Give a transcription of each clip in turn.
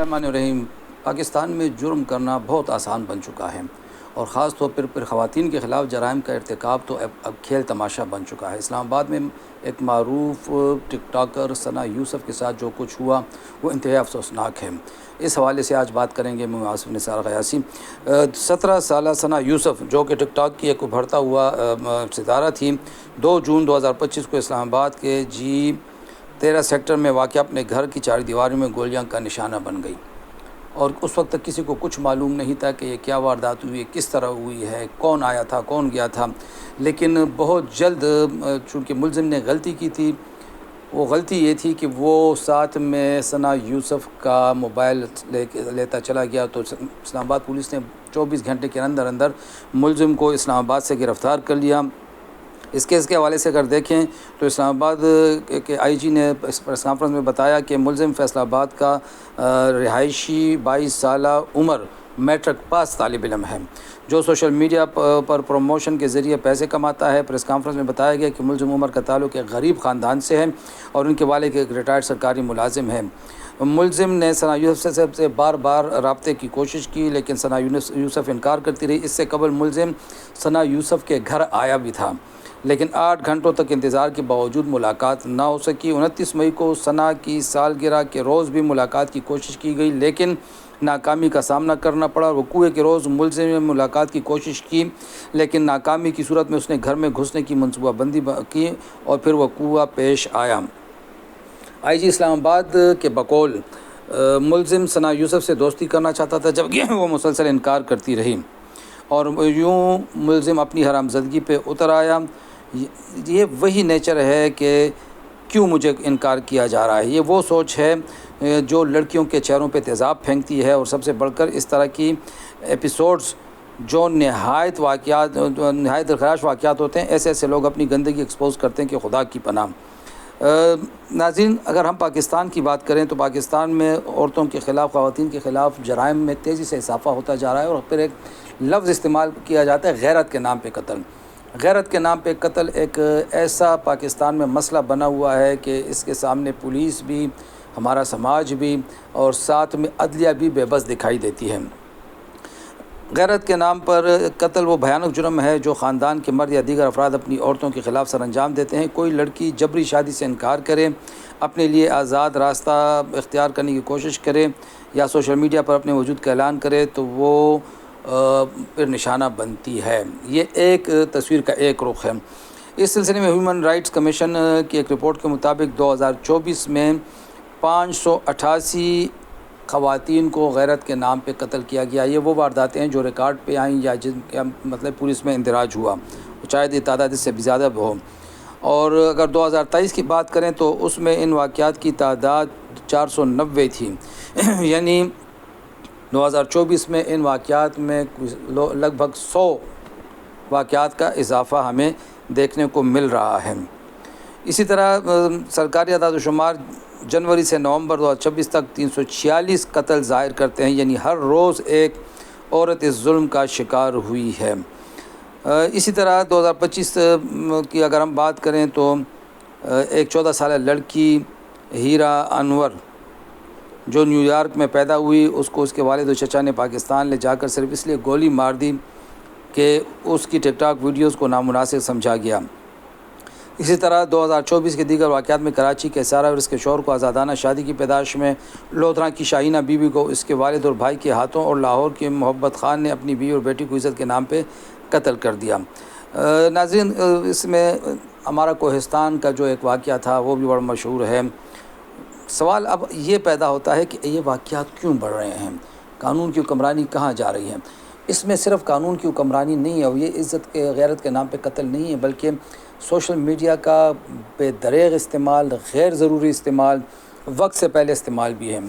الرحمن الرحیم۔ پاکستان میں جرم کرنا بہت آسان بن چکا ہے اور خاص طور پر خواتین کے خلاف جرائم کا ارتکاب تو اب کھیل تماشا بن چکا ہے۔ اسلام آباد میں ایک معروف ٹک ٹاکر ثنا یوسف کے ساتھ جو کچھ ہوا وہ انتہائی افسوسناک ہے۔ اس حوالے سے آج بات کریں گے میں آصف نثار غیاثی۔ 17 سالہ ثنا یوسف جو کہ ٹک ٹاک کی ایک ابھرتا ہوا ستارہ تھی، 2 جون 2025 کو اسلام آباد کے G13 سیکٹر میں واقع اپنے گھر کی چار دیواری میں گولیاں کا نشانہ بن گئی، اور اس وقت تک کسی کو کچھ معلوم نہیں تھا کہ یہ کیا واردات ہوئی ہے، کس طرح ہوئی ہے، کون آیا تھا، کون گیا تھا۔ لیکن بہت جلد چونکہ ملزم نے غلطی کی تھی، وہ غلطی یہ تھی کہ وہ ساتھ میں ثنا یوسف کا موبائل لیتا چلا گیا، تو اسلام آباد پولیس نے 24 گھنٹے کے اندر ملزم کو اسلام آباد سے گرفتار کر لیا۔ اس کیس کے حوالے سے اگر دیکھیں تو اسلام آباد کے آئی جی نے اس پریس کانفرنس میں بتایا کہ ملزم فیصل آباد کا رہائشی 22 سالہ عمر میٹرک پاس طالب علم ہے جو سوشل میڈیا پر پروموشن کے ذریعے پیسے کماتا ہے۔ پریس کانفرنس میں بتایا گیا کہ ملزم عمر کا تعلق ایک غریب خاندان سے ہے اور ان کے والد ایک ریٹائرڈ سرکاری ملازم ہے۔ ملزم نے ثنا یوسف سے بار بار رابطے کی کوشش کی، لیکن ثنا یوسف انکار کرتی رہی۔ اس سے قبل ملزم ثنا یوسف کے گھر آیا بھی تھا، لیکن 8 گھنٹوں تک انتظار کے باوجود ملاقات نہ ہو سکی۔ 29 مئی کو ثنا کی سالگرہ کے روز بھی ملاقات کی کوشش کی گئی، لیکن ناکامی کا سامنا کرنا پڑا۔ وقوع کے روز ملزم نے ملاقات کی کوشش کی، لیکن ناکامی کی صورت میں اس نے گھر میں گھسنے کی منصوبہ بندی کی اور پھر وقوع پیش آیا۔ آئی جی اسلام آباد کے بقول ملزم ثنا یوسف سے دوستی کرنا چاہتا تھا، جبکہ وہ مسلسل انکار کرتی رہی اور یوں ملزم اپنی حرامزادگی پہ اتر آیا۔ یہ وہی نیچر ہے کہ کیوں مجھے انکار کیا جا رہا ہے، یہ وہ سوچ ہے جو لڑکیوں کے چہروں پہ تیزاب پھینکتی ہے، اور سب سے بڑھ کر اس طرح کی ایپیسوڈز جو نہایت دلخراش واقعات ہوتے ہیں، ایسے لوگ اپنی گندگی ایکسپوز کرتے ہیں کہ خدا کی پناہ۔ ناظرین، اگر ہم پاکستان کی بات کریں تو پاکستان میں عورتوں کے خلاف، خواتین کے خلاف جرائم میں تیزی سے اضافہ ہوتا جا رہا ہے، اور پھر ایک لفظ استعمال کیا جاتا ہے غیرت کے نام پہ قتل۔ غیرت کے نام پہ قتل ایک ایسا پاکستان میں مسئلہ بنا ہوا ہے کہ اس کے سامنے پولیس بھی، ہمارا سماج بھی اور ساتھ میں عدلیہ بھی بے بس دکھائی دیتی ہے۔ غیرت کے نام پر قتل وہ بھیانک جرم ہے جو خاندان کے مرد یا دیگر افراد اپنی عورتوں کے خلاف سر انجام دیتے ہیں۔ کوئی لڑکی جبری شادی سے انکار کرے، اپنے لیے آزاد راستہ اختیار کرنے کی کوشش کرے یا سوشل میڈیا پر اپنے وجود کا اعلان کرے تو وہ پھر نشانہ بنتی ہے۔ یہ ایک تصویر کا ایک رخ ہے۔ اس سلسلے میں ہیومن رائٹس کمیشن کی ایک رپورٹ کے مطابق 2024 میں 588 خواتین کو غیرت کے نام پہ قتل کیا گیا۔ یہ وہ وارداتیں ہیں جو ریکارڈ پہ آئیں یا جن کا مطلب پولیس میں اندراج ہوا، شاید یہ تعداد اس سے بھی زیادہ ہو۔ اور اگر 2023 کی بات کریں تو اس میں ان واقعات کی تعداد 490 تھی، یعنی 2024 میں ان واقعات میں لگ بھگ 100 واقعات کا اضافہ ہمیں دیکھنے کو مل رہا ہے۔ اسی طرح سرکاری اعداد و شمار جنوری سے نومبر 2026 تک 346 قتل ظاہر کرتے ہیں، یعنی ہر روز ایک عورت اس ظلم کا شکار ہوئی ہے۔ اسی طرح 2025 کی اگر ہم بات کریں تو ایک 14 سالہ لڑکی ہیرا انور جو نیو یارک میں پیدا ہوئی، اس کو اس کے والد و چچا نے پاکستان لے جا کر صرف اس لیے گولی مار دی کہ اس کی ٹک ٹاک ویڈیوز کو نامناسب سمجھا گیا۔ اسی طرح 2024 کے دیگر واقعات میں کراچی کے سارہ اور اس کے شوہر کو آزادانہ شادی کی پیدائش میں، لودھراں کی شاہینہ بی بی کو اس کے والد اور بھائی کے ہاتھوں، اور لاہور کے محبت خان نے اپنی بیوی اور بیٹی کو عزت کے نام پہ قتل کر دیا۔ ناظرین، اس میں ہمارا کوہستان کا جو ایک واقعہ تھا وہ بھی بڑا مشہور ہے۔ سوال اب یہ پیدا ہوتا ہے کہ یہ واقعات کیوں بڑھ رہے ہیں، قانون کی حکمرانی کہاں جا رہی ہے؟ اس میں صرف قانون کی حکمرانی نہیں ہے، اور یہ عزت کے غیرت کے نام پہ قتل نہیں ہے، بلکہ سوشل میڈیا کا بے دریغ استعمال، غیر ضروری استعمال، وقت سے پہلے استعمال بھی ہے۔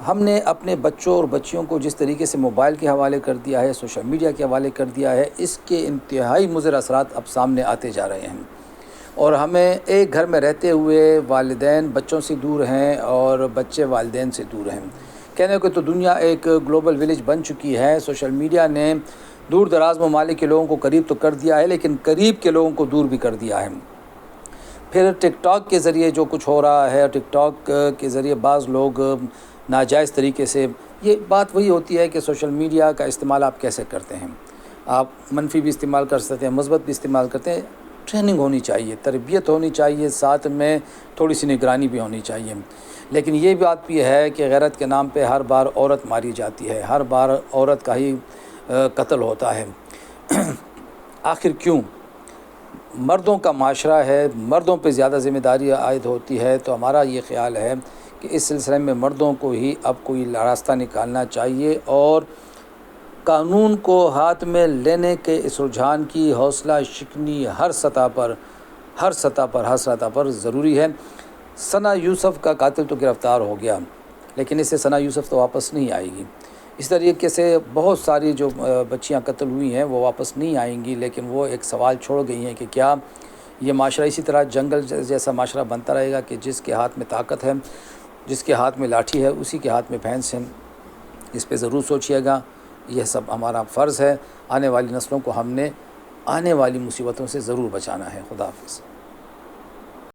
ہم نے اپنے بچوں اور بچیوں کو جس طریقے سے موبائل کے حوالے کر دیا ہے، سوشل میڈیا کے حوالے کر دیا ہے، اس کے انتہائی مضر اثرات اب سامنے آتے جا رہے ہیں، اور ہمیں ایک گھر میں رہتے ہوئے والدین بچوں سے دور ہیں اور بچے والدین سے دور ہیں۔ کہنے کو تو دنیا ایک گلوبل ولیج بن چکی ہے۔ سوشل میڈیا نے دور دراز ممالک کے لوگوں کو قریب تو کر دیا ہے، لیکن قریب کے لوگوں کو دور بھی کر دیا ہے۔ پھر ٹک ٹاک کے ذریعے جو کچھ ہو رہا ہے، ٹک ٹاک کے ذریعے بعض لوگ ناجائز طریقے سے. یہ بات وہی ہوتی ہے کہ سوشل میڈیا کا استعمال آپ کیسے کرتے ہیں. آپ منفی بھی استعمال کر سکتے ہیں, مثبت بھی استعمال کرتے ہیں. ٹریننگ ہونی چاہیے, تربیت ہونی چاہیے, ساتھ میں تھوڑی سی نگرانی بھی ہونی چاہیے. لیکن یہ بات بھی ہے کہ غیرت کے نام پہ ہر بار عورت ماری جاتی ہے, ہر بار عورت کا ہی قتل ہوتا ہے. آخر کیوں؟ مردوں کا معاشرہ ہے, مردوں پہ زیادہ ذمہ داری عائد ہوتی ہے. تو ہمارا یہ خیال ہے کہ اس سلسلے میں مردوں کو ہی اب کوئی راستہ نکالنا چاہیے, اور قانون کو ہاتھ میں لینے کے اس رجحان کی حوصلہ شکنی ہر سطح پر ضروری ہے. ثنا یوسف کا قاتل تو گرفتار ہو گیا, لیکن اس سے ثنا یوسف تو واپس نہیں آئے گی. اس طریقے سے بہت ساری جو بچیاں قتل ہوئی ہیں وہ واپس نہیں آئیں گی, لیکن وہ ایک سوال چھوڑ گئی ہیں کہ کیا یہ معاشرہ اسی طرح جنگل جیسا معاشرہ بنتا رہے گا کہ جس کے ہاتھ میں طاقت ہے, جس کے ہاتھ میں لاٹھی ہے, اسی کے ہاتھ میں بھینس ہے. اس پہ ضرور سوچیے گا. یہ سب ہمارا فرض ہے. آنے والی نسلوں کو ہم نے آنے والی مصیبتوں سے ضرور بچانا ہے. خدا حافظ.